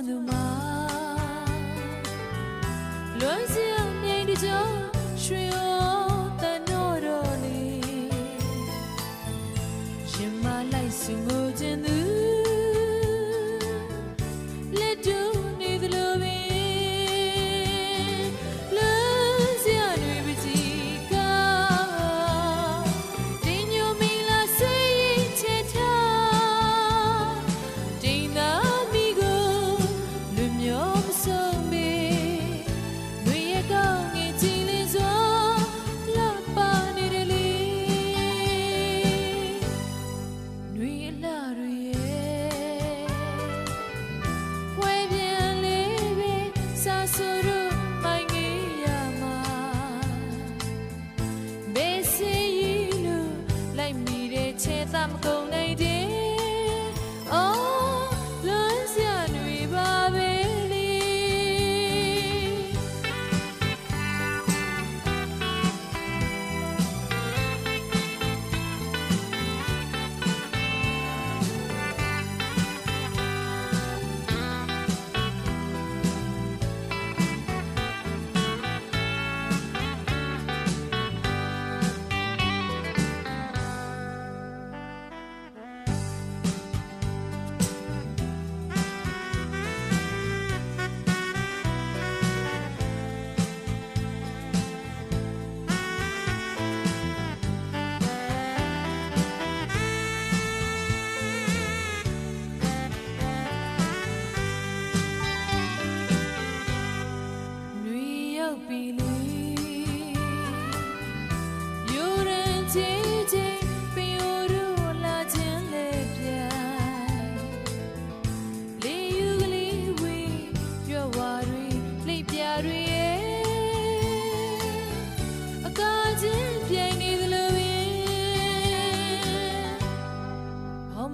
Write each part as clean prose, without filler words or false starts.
သူမှာလွန်စရာမြိန်တကြောရွှေရောတန်တော့တော်လေးရင်မလိုက်စုငိုခြင်းသူလက်တူနေသလိုပင်လွန်စရာတွေပကြီးကတင်းညိုမီလာစေးချေထားတင်းသာမိကိုလွမျောမဆုံးမေလွေရကောင်းငယ်ကြည်လင်းစွာလှပနေတယ်လေလွေအလှတွေရဲ့ဖွဲပြန်လေးပဲစာဆိုတို့မိုင်းကြီးရမှာဘေးစီရီလို့လိုက်မိတဲ့ချဲသမကုန်နိုင်တယ်အော်လွန်စရာတွေပါပဲလေ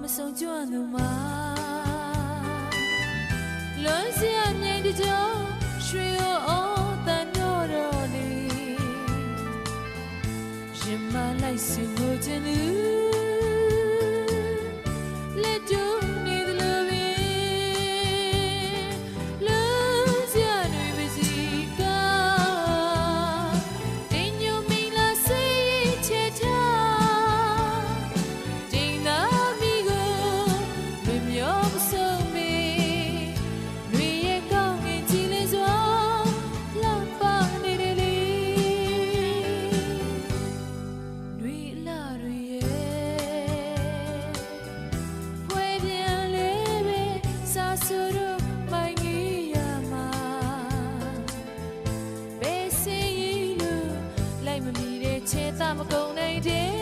မဆုံးကျွမ်းသူမှာလွန်စရာမြိန်တကြောရွှေရောတန်တော့တော်လေးရင်မလိုက်စုငိုခြင်းသူလက်တူနေသလိုပင်လွန်စရာတွေပကြီးကတင်းညိုမီလာစေးချေထားတင်းသာမိကိုလွမျောမဆုံးမေလွေရကောင်းငယ်ကြည်လင်းစွာလှပနေတယ်လေလွေအလှတွေရဲ့ဖွဲပြန်လေးပဲစာဆိုတို့မိုင်းကြီးရမှာဘေးစီရီလို့လိုက်မမီတဲ့ချဲသမကုန်နိုင်တယ်